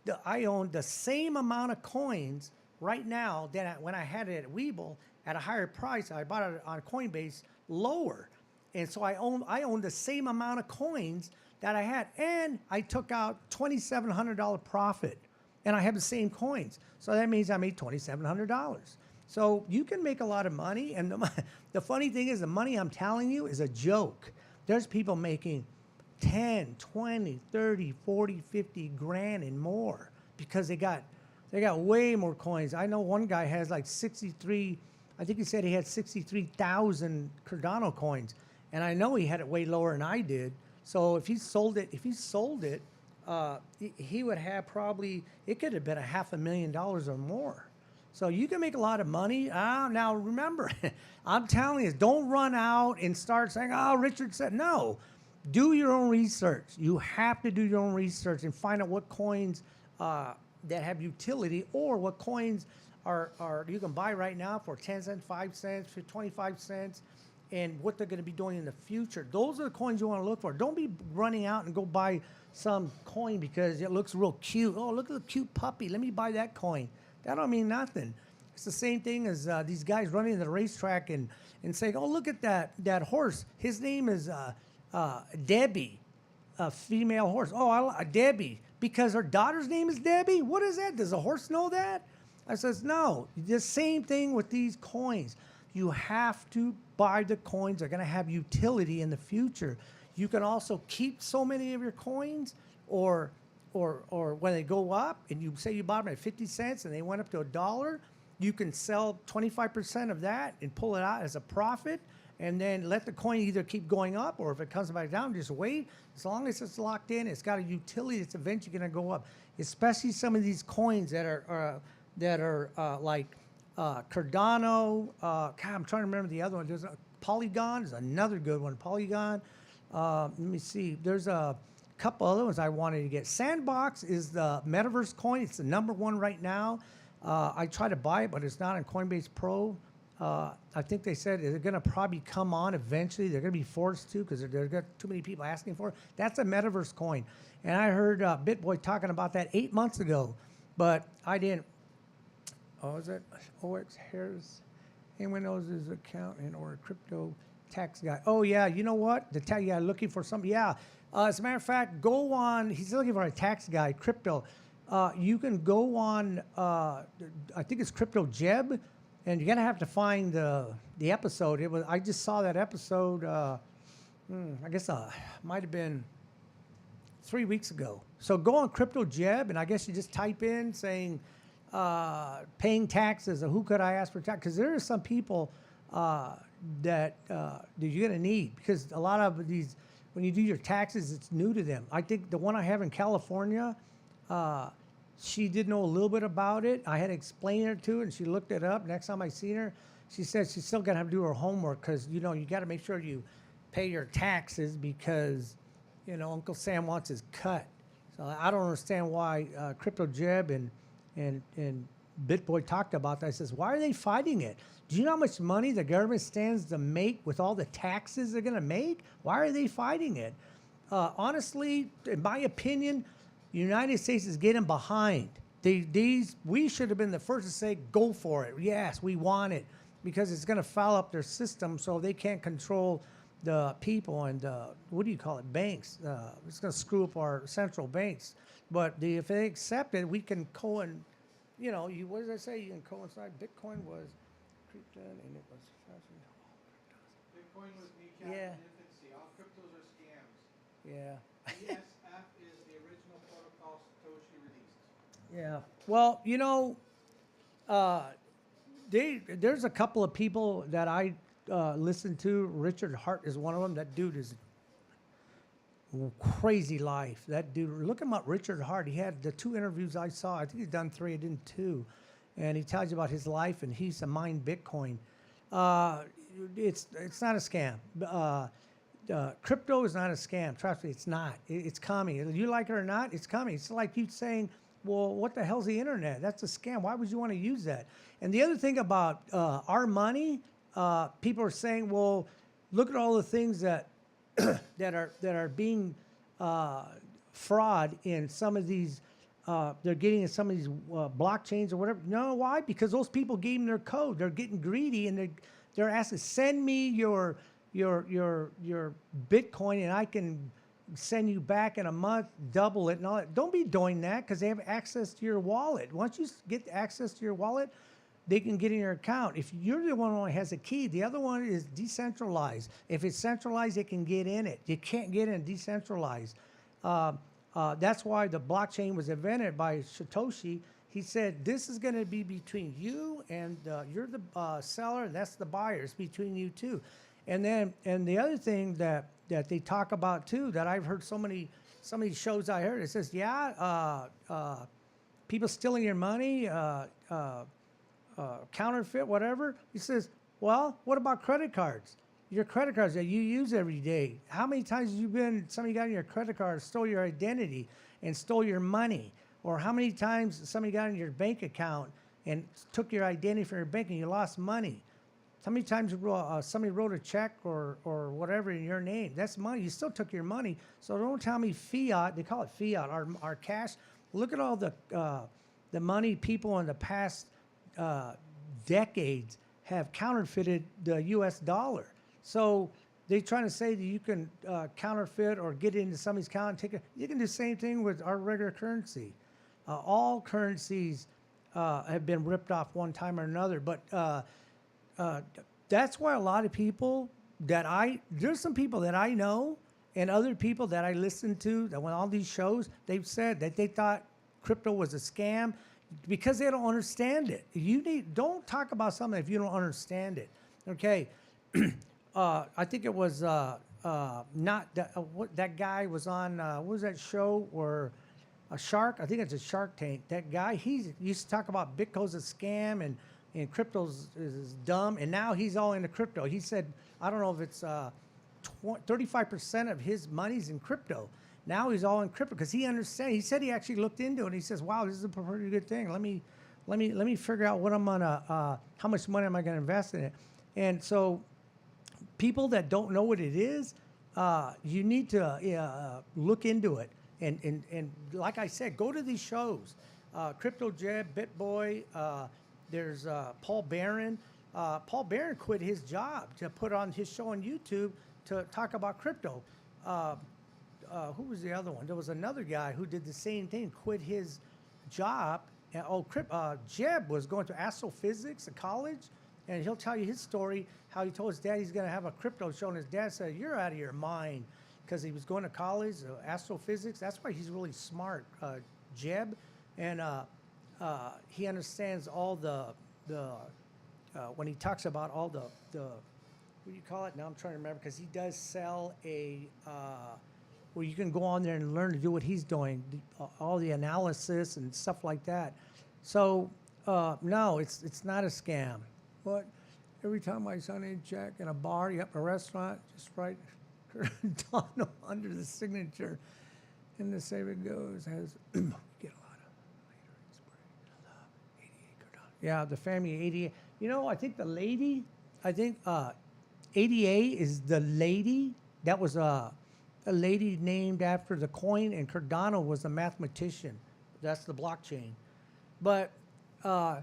the same amount of coins right now than when I had it at Webull at a higher price. I bought it on Coinbase lower, and so I own the same amount of coins that I had, and I took out $2,700 profit, and I have the same coins. So that means I made $2,700. So you can make a lot of money, and the funny thing is the money I'm telling you is a joke. There's people making 10, 20, 30, 40, 50 grand and more because they got way more coins. I know one guy has like 63, I think he said he had 63,000 Cardano coins, and I know he had it way lower than I did. So if he sold it, he would have probably, it could have been $500,000 or more. So you can make a lot of money. Now remember, I'm telling you, don't run out and start saying, oh, Richard said, no. Do your own research. You have to do your own research and find out what coins that have utility, or what coins are you can buy right now for 10 cents, 5 cents, for 25 cents, and what they're going to be doing in the future. Those are the coins you want to look for. Don't be running out and go buy some coin because it looks real cute. Oh, look at the cute puppy. Let me buy that coin. That don't mean nothing. It's the same thing as these guys running the racetrack and saying, oh, look at that horse. His name is Debbie, a female horse. Oh, Debbie, because her daughter's name is Debbie? What is that? Does a horse know that? I says, no. The same thing with these coins. You have to buy the coins that are going to have utility in the future. You can also keep so many of your coins, or when they go up and you say you bought them at 50 cents and they went up to $1, you can sell 25% of that and pull it out as a profit, and then let the coin either keep going up, or if it comes back down, just wait. As long as it's locked in, it's got a utility, it's eventually going to go up. Especially some of these coins that are like Cardano. God, I'm trying to remember the other one. There's Polygon is another good one. Polygon. Let me see. There's a couple other ones I wanted to get. Sandbox is the metaverse coin. It's the number 1 right now. I tried to buy it, but it's not on Coinbase Pro. I think they said they're going to probably come on eventually. They're going to be forced to because they've got too many people asking for it. That's a metaverse coin. And I heard BitBoy talking about that 8 months ago, but I didn't. Oh, is it OX Harris? Anyone knows his accountant or a crypto tax guy? Oh, yeah, you know what? The tax guy looking for something. Yeah. As a matter of fact, go on. He's looking for a tax guy, crypto. You can go on, I think it's Crypto Jeb, and you're going to have to find the episode. I just saw that episode, I guess might have been 3 weeks ago. So go on Crypto Jeb, and I guess you just type in saying, paying taxes, or who could I ask for tax? Because there are some people that you're going to need, because a lot of these, when you do your taxes, it's new to them. I think the one I have in California, she did know a little bit about it. I had to explain it to her, and she looked it up. Next time I seen her, she said she's still going to have to do her homework, because, you got to make sure you pay your taxes, because, Uncle Sam wants his cut. So I don't understand why Crypto Jeb and BitBoy talked about that. I says, why are they fighting it? Do you know how much money the government stands to make with all the taxes they're going to make? Why are they fighting it? Honestly, in my opinion, the United States is getting behind. We should have been the first to say, go for it. Yes, we want it, because it's going to foul up their system, so they can't control the people and banks. It's going to screw up our central banks. But if they accept it, we can what did I say? You can coincide. Bitcoin was creeped in, and it was fascinating. Bitcoin was kneecapped in infancy. All cryptos are scams. Yeah. ESF is the original protocol Satoshi released. Yeah. Well, there's a couple of people that I listen to. Richard Hart is one of them. That dude is crazy life. That dude, look him up, Richard Hart. He had the 2 interviews I saw. I think he's done 3, I did 2. And he tells you about his life, and he's a mined Bitcoin. It's not a scam. Crypto is not a scam. Trust me, it's not. It's coming. You like it or not, it's coming. It's like you saying, well, what the hell's the internet? That's a scam. Why would you want to use that? And the other thing about our money, people are saying, well, look at all the things that that are being fraud in some of these. They're getting in some of these blockchains or whatever. No, why? Because those people gave them their code. They're getting greedy and they're asking, send me your Bitcoin and I can send you back in a month, double it and all that. Don't be doing that because they have access to your wallet. Once you get access to your wallet, they can get in your account. If you're the one who has a key, the other one is decentralized. If it's centralized, they can get in it. You can't get in decentralized. That's why the blockchain was invented by Satoshi. He said, this is going to be between you and you're the seller, and that's the buyer. It's between you two. And the other thing that they talk about too, that I've heard some of these shows I heard, it says, people stealing your money, counterfeit, whatever. He says, well, what about credit cards? Your credit cards that you use every day. How many times have somebody got in your credit card, stole your identity and stole your money? Or how many times somebody got in your bank account and took your identity from your bank and you lost money? How many times somebody wrote a check or whatever in your name? That's money. You still took your money. So don't tell me fiat. They call it fiat, our cash. Look at all the money people in the past decades have counterfeited the U.S. dollar. So they're trying to say that you can counterfeit or get into somebody's account and take it. You can do the same thing with our regular currency. All currencies have been ripped off one time or another. But that's why a lot of people there's some people that I know and other people that I listen to that went on these shows, they've said that they thought crypto was a scam because they don't understand it. Don't talk about something if you don't understand it. Okay. I think it was not that that guy was on what was that show or a Shark? I think it's a Shark Tank. That guy, he used to talk about Bitcoin's a scam and crypto's is dumb, and now he's all into crypto. He said, I don't know if it's 35% of his money's in crypto. Now he's all in crypto because he understands. He said he actually looked into it. And he says, wow, this is a pretty good thing. Let me figure out what I'm gonna how much money am I gonna invest in it. And so people that don't know what it is, you need to look into it. And like I said, go to these shows. Crypto Jeb, BitBoy, there's Paul Barron. Paul Barron quit his job to put on his show on YouTube to talk about crypto. Who was the other one? There was another guy who did the same thing, quit his job. Jeb was going to astrophysics at college, and he'll tell you his story, how he told his dad he's going to have a crypto show, and his dad said, you're out of your mind, because he was going to college, astrophysics. That's why he's really smart, Jeb. And he understands all the when he talks about all the what do you call it? Now I'm trying to remember, because he does sell a, where you can go on there and learn to do what he's doing, all the analysis and stuff like that. So, no, it's not a scam. But every time I sign in check in a bar, a restaurant, just write Cardano under the signature, and the saving goes has get a lot of later inspiration. I love 88 Cardano. Yeah, the family 88. You know, I think the lady, 88 is the lady that was a lady named after the coin, and Cardano was the mathematician. That's the blockchain. But I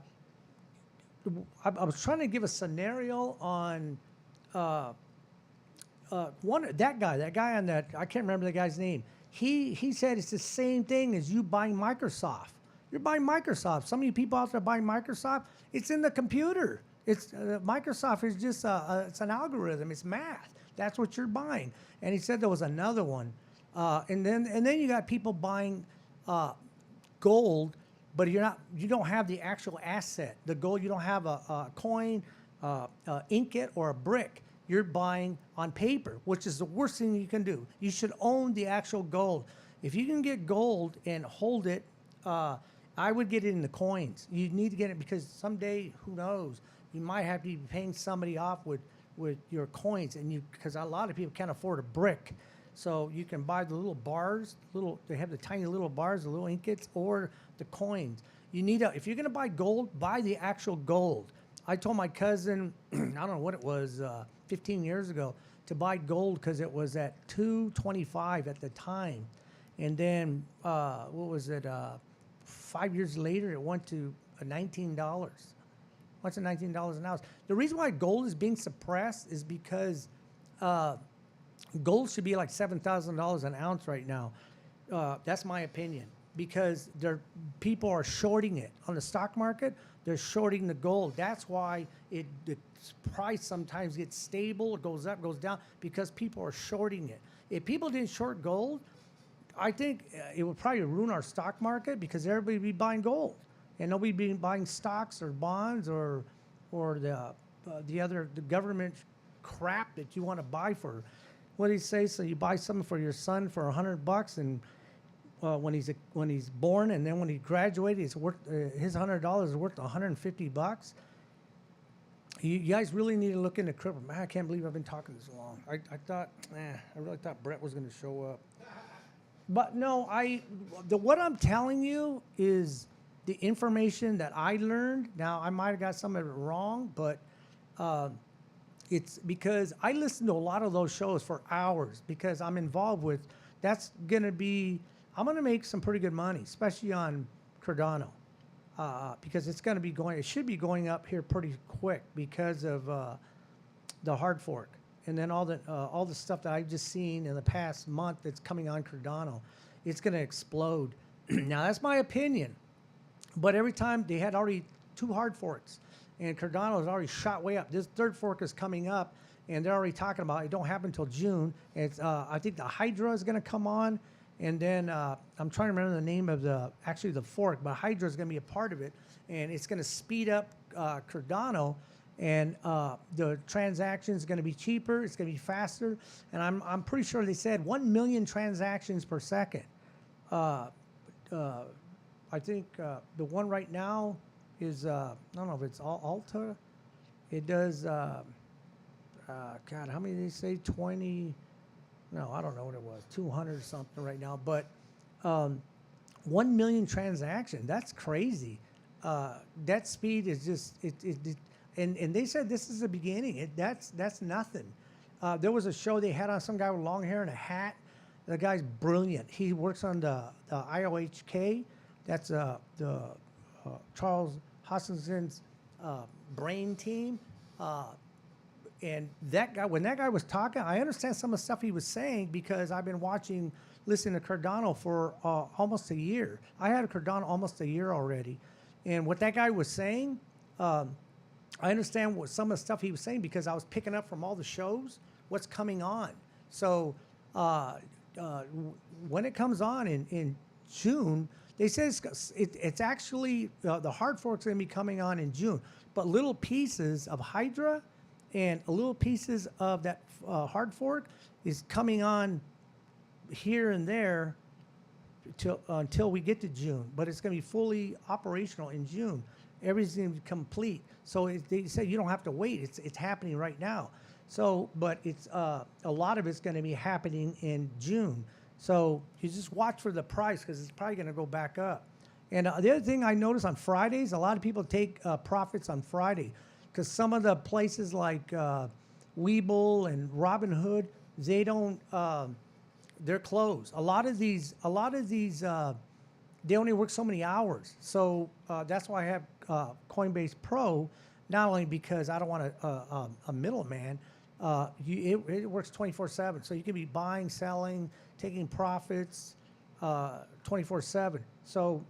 was trying to give a scenario on that guy on that, I can't remember the guy's name. He said it's the same thing as you buying Microsoft. You're buying Microsoft. Some of you people out there buying Microsoft, it's in the computer. It's Microsoft is just it's an algorithm. It's math. That's what you're buying. And he said there was another one, and then you got people buying gold, but you don't have the actual asset. The gold, you don't have a coin, ink it, or a brick. you're buying on paper, which is the worst thing you can do. You should own the actual gold. If you can get gold and hold it, I would get it in the coins. You need to get it because someday, who knows, you might have to be paying somebody off with your coins, and because a lot of people can't afford a brick. So you can buy the little bars, they have the tiny little bars, the little ingots, or the coins. You need if you're gonna buy gold, buy the actual gold. I told my cousin, I don't know what it was, 15 years ago, to buy gold because it was at $2.25 at the time. And then, what was it, 5 years later, it went to $19. What's at $19 an ounce? The reason why gold is being suppressed is because gold should be like $7,000 an ounce right now. That's my opinion, because people are shorting it on the stock market. They're shorting the gold. That's why the price sometimes gets stable, it goes up, goes down, because people are shorting it. If people didn't short gold, I think it would probably ruin our stock market, because everybody would be buying gold and nobody would be buying stocks or bonds or the government crap that you want to buy for. What do you say? So you buy something for your son for $100, and when he's born, and then when he graduated, it's worth his $100 is worth $150. You guys really need to look into crypto. Man, I can't believe I've been talking this long. I really thought Brett was going to show up. But no, what I'm telling you is the information that I learned. Now, I might have got some of it wrong, but it's because I listen to a lot of those shows for hours, because I'm involved with, I'm going to make some pretty good money, especially on Cardano, because it should be going up here pretty quick because of the hard fork. And then all the stuff that I've just seen in the past month that's coming on Cardano, it's going to explode. Now, that's my opinion. But every time they had already 2 hard forks, and Cardano has already shot way up. This third fork is coming up, and they're already talking about it. Don't happen until June. It's I think the Hydra is going to come on, and then I'm trying to remember the name of the fork, but Hydra is going to be a part of it, and it's going to speed up Cardano. And the transaction is going to be cheaper. It's going to be faster. And I'm pretty sure they said 1 million transactions per second. I think the one right now is, I don't know if it's Alta. It does, God, how many did they say? 20? No, I don't know what it was. 200 or something right now. But 1 million transactions, that's crazy. That speed is just, And they said this is the beginning. That's nothing. There was a show they had on some guy with long hair and a hat. The guy's brilliant. He works on the IOHK. That's the Charles Hoskinson's brain team. And that guy, when that guy was talking, I understand some of the stuff he was saying, because I've been listening to Cardano for almost a year. I had a Cardano almost a year already. And what that guy was saying, I understand what some of the stuff he was saying, because I was picking up from all the shows what's coming on. So when it comes on in June, they say it's actually the hard fork's going to be coming on in June, but little pieces of Hydra and little pieces of that hard fork is coming on here and there until we get to June. But it's going to be fully operational in June. Everything's going to be complete. So they say you don't have to wait. It's happening right now. So, but it's a lot of it's going to be happening in June. So you just watch for the price, because it's probably going to go back up. And the other thing I noticed on Fridays, a lot of people take profits on Friday, because some of the places like Webull and Robinhood, they don't. They're closed. A lot of these. They only work so many hours. So that's why I have Coinbase Pro, not only because I don't want a middleman. It works 24/7. So you can be buying, selling, taking profits 24/7. So,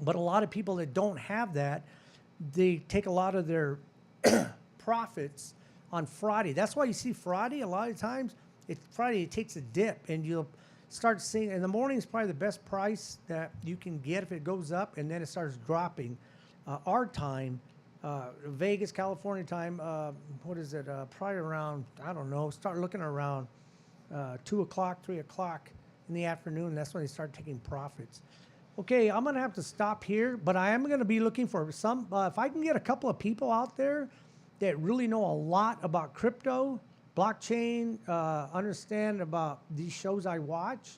but a lot of people that don't have that, they take a lot of their profits on Friday. That's why you see Friday, a lot of times, Friday it takes a dip, and you'll start seeing, in the morning is probably the best price that you can get if it goes up, and then it starts dropping. Our time, Vegas, California time. What is it? Probably around, I don't know, start looking around 2 o'clock, 3 o'clock in the afternoon. That's when they start taking profits. Okay, I'm going to have to stop here, but I am going to be looking for some, if I can get a couple of people out there that really know a lot about crypto, blockchain, understand about these shows I watch,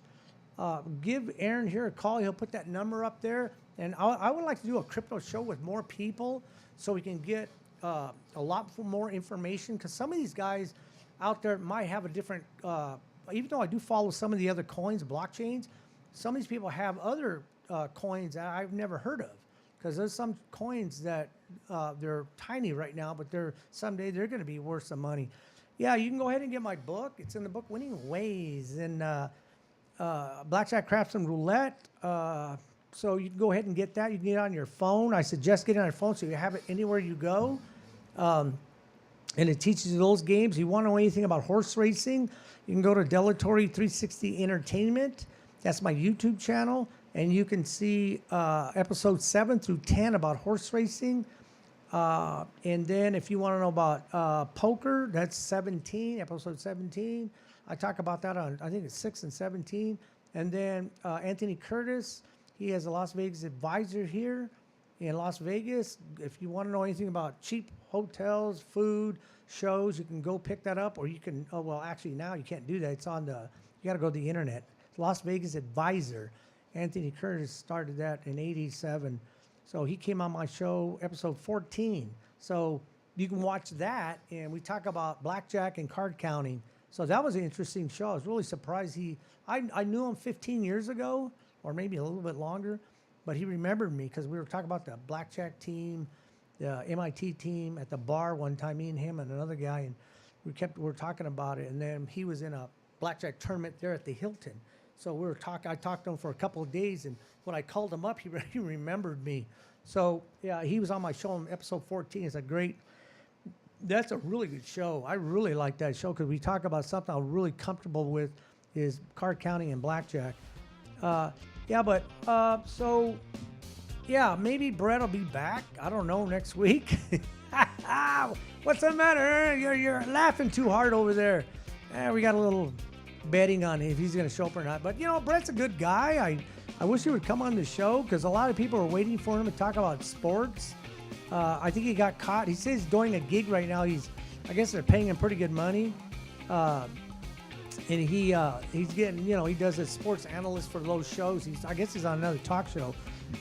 give Aaron here a call. He'll put that number up there. And I would like to do a crypto show with more people so we can get a lot more information, because some of these guys out there might have a different, even though I do follow some of the other coins, blockchains, some of these people have other coins that I've never heard of, because there's some coins that they're tiny right now, but someday they're going to be worth some money. Yeah, you can go ahead and get my book. It's in the book Winning Ways, and Blackjack, Craps, and Roulette. So you can go ahead and get that. You can get it on your phone. I suggest getting it on your phone so you have it anywhere you go. And it teaches you those games. You want to know anything about horse racing, you can go to Delatory 360 Entertainment. That's my YouTube channel. And you can see episodes 7 through 10 about horse racing. And then if you want to know about poker, that's episode 17. I talk about that on, I think it's 6 and 17. And then Anthony Curtis, he has a Las Vegas advisor here in Las Vegas. If you want to know anything about cheap hotels, food, shows, you can go pick that up, or you can, oh, well, actually now you can't do that. It's on you got to go to the internet. Las Vegas Advisor. Anthony Curtis started that in '87. So he came on my show, episode 14. So you can watch that, and we talk about blackjack and card counting. So that was an interesting show. I was really surprised. I knew him 15 years ago, or maybe a little bit longer, but he remembered me because we were talking about the blackjack team, the MIT team at the bar one time, me and him and another guy, and we were talking about it. And then he was in a blackjack tournament there at the Hilton. So I talked to him for a couple of days, and when I called him up, he remembered me. So yeah, he was on my show in episode 14. That's a really good show. I really like that show because we talk about something I'm really comfortable with, is card counting and blackjack. Maybe Brett will be back. I don't know, next week. What's the matter? You're laughing too hard over there. We got a little betting on if he's going to show up or not. But, Brett's a good guy. I wish he would come on the show because a lot of people are waiting for him to talk about sports. I think he got caught. He says he's doing a gig right now. I guess they're paying him pretty good money. And he's getting, he does a sports analyst for those shows. I guess he's on another talk show.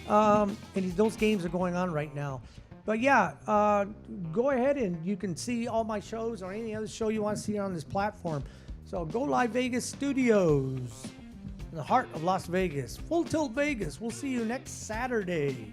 Those games are going on right now. But yeah, go ahead and you can see all my shows or any other show you want to see on this platform. So Go Live Vegas Studios, in the heart of Las Vegas. Full Tilt Vegas. We'll see you next Saturday.